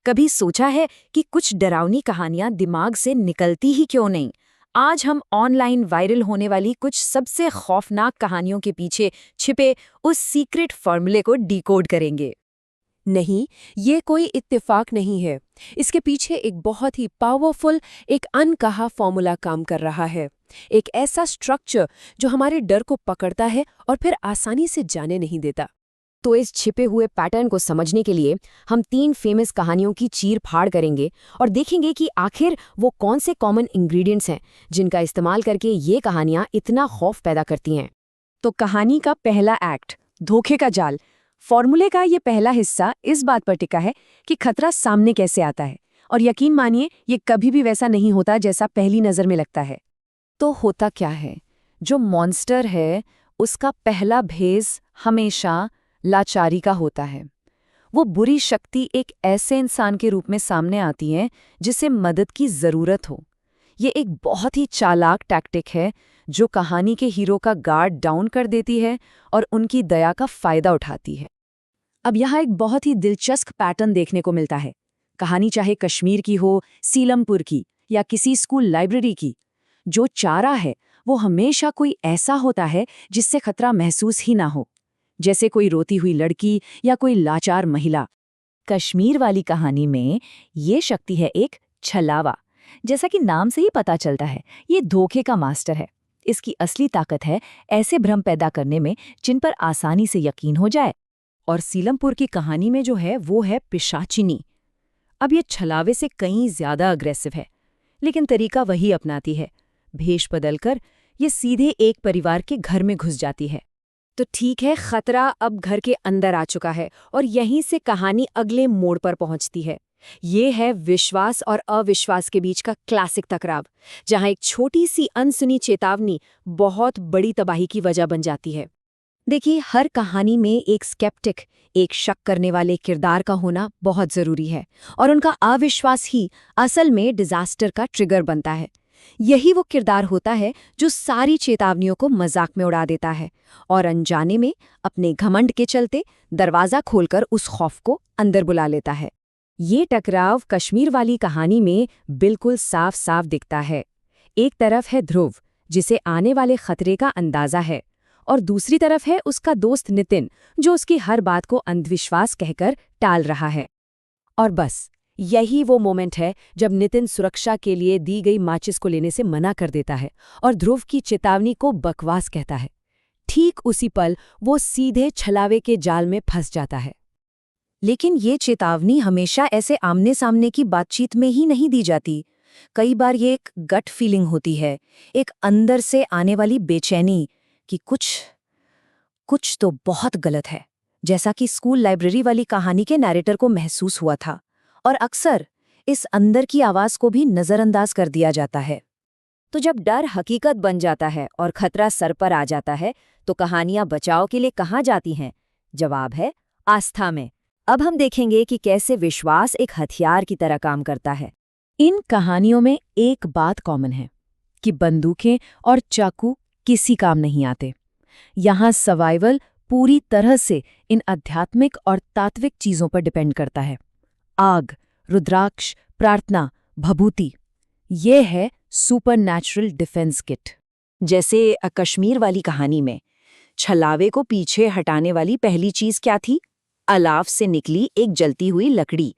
कभी सोचा है कि कुछ डरावनी कहानियां दिमाग से निकलती ही क्यों नहीं? आज हम ऑनलाइन वायरल होने वाली कुछ सबसे खौफनाक कहानियों के पीछे छिपे उस सीक्रेट फॉर्मूले को डिकोड करेंगे। नहीं, ये कोई इत्तेफाक नहीं है। इसके पीछे एक बहुत ही पावरफुल, एक अनकहा फॉर्मूला काम कर रहा है। एक ऐसा स्ट्रक्चर जो हमारे डर को पकड़ता है और फिर आसानी से जाने नहीं देता। तो इस छिपे हुए पैटर्न को समझने के लिए हम 3 फेमस कहानियों की चीर फाड़ करेंगे और देखेंगे कि आखिर वो कौन से कॉमन इंग्रेडिएंट्स हैं जिनका इस्तेमाल करके ये कहानियां इतना खौफ पैदा करती हैं। तो कहानी का पहला एक्ट, धोखे का जाल। फॉर्मूले का ये पहला हिस्सा इस बात पर टिका है कि खतरा सामने कैसे आता है, और यकीन मानिए ये कभी भी वैसा नहीं होता जैसा पहली नज़र में लगता है। तो होता क्या है, जो मॉन्स्टर है उसका पहला भेस हमेशा लाचारी का होता है। वो बुरी शक्ति एक ऐसे इंसान के रूप में सामने आती है जिसे मदद की ज़रूरत हो। ये एक बहुत ही चालाक टैक्टिक है जो कहानी के हीरो का गार्ड डाउन कर देती है और उनकी दया का फ़ायदा उठाती है। अब यहाँ एक बहुत ही दिलचस्प पैटर्न देखने को मिलता है। कहानी चाहे कश्मीर की हो, सीलमपुर की या किसी स्कूल लाइब्रेरी की, जो चारा है वो हमेशा कोई ऐसा होता है जिससे खतरा महसूस ही ना हो, जैसे कोई रोती हुई लड़की या कोई लाचार महिला। कश्मीर वाली कहानी में ये शक्ति है एक छलावा। जैसा कि नाम से ही पता चलता है, ये धोखे का मास्टर है। इसकी असली ताकत है ऐसे भ्रम पैदा करने में जिन पर आसानी से यकीन हो जाए। और सीलमपुर की कहानी में जो है वो है पिशाचिनी। अब ये छलावे से कहीं ज्यादा अग्रेसिव है, लेकिन तरीका वही अपनाती है। भेष बदलकर ये सीधे एक परिवार के घर में घुस जाती है। तो ठीक है, खतरा अब घर के अंदर आ चुका है और यहीं से कहानी अगले मोड़ पर पहुंचती है। ये है विश्वास और अविश्वास के बीच का क्लासिक टकराव, जहां एक छोटी सी अनसुनी चेतावनी बहुत बड़ी तबाही की वजह बन जाती है। देखिए, हर कहानी में एक स्केप्टिक, एक शक करने वाले किरदार का होना बहुत जरूरी है, और उनका अविश्वास ही असल में डिजास्टर का ट्रिगर बनता है। यही वो किरदार होता है जो सारी चेतावनियों को मजाक में उड़ा देता है और अनजाने में अपने घमंड के चलते दरवाजा खोलकर उस खौफ को अंदर बुला लेता है। ये टकराव कश्मीर वाली कहानी में बिल्कुल साफ साफ दिखता है। एक तरफ है ध्रुव, जिसे आने वाले खतरे का अंदाजा है, और दूसरी तरफ है उसका दोस्त नितिन, जो उसकी हर बात को अंधविश्वास कहकर टाल रहा है। और बस यही वो मोमेंट है जब नितिन सुरक्षा के लिए दी गई माचिस को लेने से मना कर देता है और ध्रुव की चेतावनी को बकवास कहता है। ठीक उसी पल वो सीधे छलावे के जाल में फंस जाता है। लेकिन ये चेतावनी हमेशा ऐसे आमने सामने की बातचीत में ही नहीं दी जाती। कई बार ये एक गट फीलिंग होती है, एक अंदर से आने वाली बेचैनी कि कुछ तो बहुत गलत है, जैसा कि स्कूल लाइब्रेरी वाली कहानी के नैरेटर को महसूस हुआ था। और अक्सर इस अंदर की आवाज को भी नजरअंदाज कर दिया जाता है। तो जब डर हकीकत बन जाता है और खतरा सर पर आ जाता है, तो कहानियां बचाव के लिए कहाँ जाती हैं? जवाब है आस्था में। अब हम देखेंगे कि कैसे विश्वास एक हथियार की तरह काम करता है। इन कहानियों में एक बात कॉमन है कि बंदूकें और चाकू किसी काम नहीं आते। यहाँ सर्वाइवल पूरी तरह से इन आध्यात्मिक और तात्विक चीजों पर डिपेंड करता है। आग, रुद्राक्ष, प्रार्थना, भभूति, ये है सुपरनैचुरल डिफेंस किट। जैसे कश्मीर वाली कहानी में छलावे को पीछे हटाने वाली पहली चीज क्या थी? अलाव से निकली एक जलती हुई लकड़ी।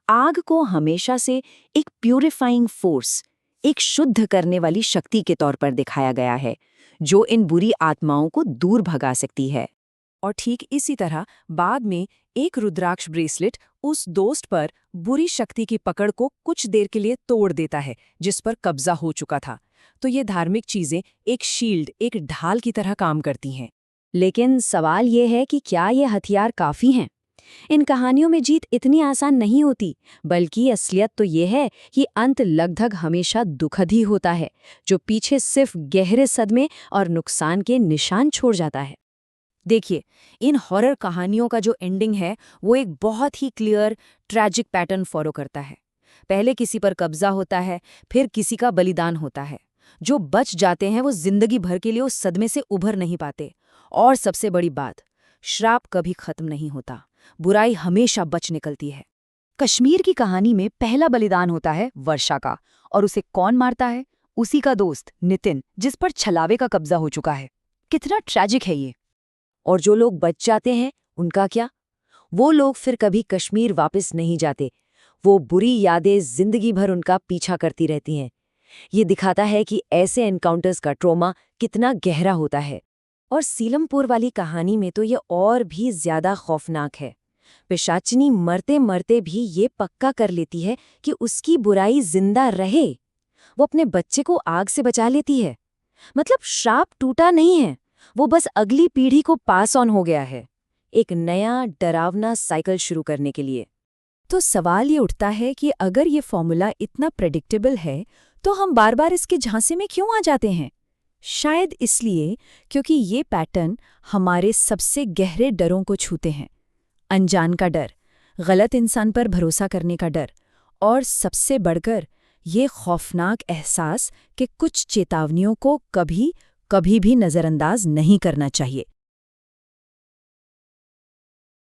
आग को हमेशा से एक प्यूरिफाइंग फोर्स, एक शुद्ध करने वाली शक्ति के तौर पर दिखाया गया है, जो इन बुरी आत्माओं को दूर भगा सकती है। और ठीक इसी तरह बाद में एक रुद्राक्ष ब्रेसलेट उस दोस्त पर बुरी शक्ति की पकड़ को कुछ देर के लिए तोड़ देता है जिस पर कब्जा हो चुका था। तो ये धार्मिक चीजें एक शील्ड, एक ढाल की तरह काम करती हैं। लेकिन सवाल ये है कि क्या ये हथियार काफी हैं? इन कहानियों में जीत इतनी आसान नहीं होती, बल्कि असलियत तो ये है कि अंत लगभग हमेशा दुखद ही होता है, जो पीछे सिर्फ गहरे सदमे और नुकसान के निशान छोड़ जाता है। देखिए, इन हॉरर कहानियों का जो एंडिंग है वो एक बहुत ही क्लियर ट्रैजिक पैटर्न फॉलो करता है। पहले किसी पर कब्जा होता है, फिर किसी का बलिदान होता है। जो बच जाते हैं वो जिंदगी भर के लिए उस सदमे से उभर नहीं पाते। और सबसे बड़ी बात, श्राप कभी खत्म नहीं होता, बुराई हमेशा बच निकलती है। कश्मीर की कहानी में पहला बलिदान होता है वर्षा का, और उसे कौन मारता है? उसी का दोस्त नितिन, जिस पर छलावे का कब्जा हो चुका है। कितना ट्रैजिक है ये। और जो लोग बच जाते हैं उनका क्या? वो लोग फिर कभी कश्मीर वापस नहीं जाते। वो बुरी यादें जिंदगी भर उनका पीछा करती रहती हैं। ये दिखाता है कि ऐसे एनकाउंटर्स का ट्रॉमा कितना गहरा होता है। और सीलमपुर वाली कहानी में तो ये और भी ज्यादा खौफनाक है। पिशाचिनी मरते मरते भी ये पक्का कर लेती है कि उसकी बुराई जिंदा रहे। वो अपने बच्चे को आग से बचा लेती है। मतलब श्राप टूटा नहीं है, वो बस अगली पीढ़ी को पास ऑन हो गया है, एक नया डरावना साइकिल शुरू करने के लिए। तो सवाल ये उठता है कि अगर ये फॉर्मूला इतना प्रेडिक्टेबल है तो हम बार बार इसके झांसे में क्यों आ जाते हैं? शायद इसलिए क्योंकि ये पैटर्न हमारे सबसे गहरे डरों को छूते हैं। अनजान का डर, गलत इंसान पर भरोसा करने का डर, और सबसे बढ़कर ये खौफनाक एहसास कि कुछ चेतावनियों को कभी भी नज़रअंदाज नहीं करना चाहिए।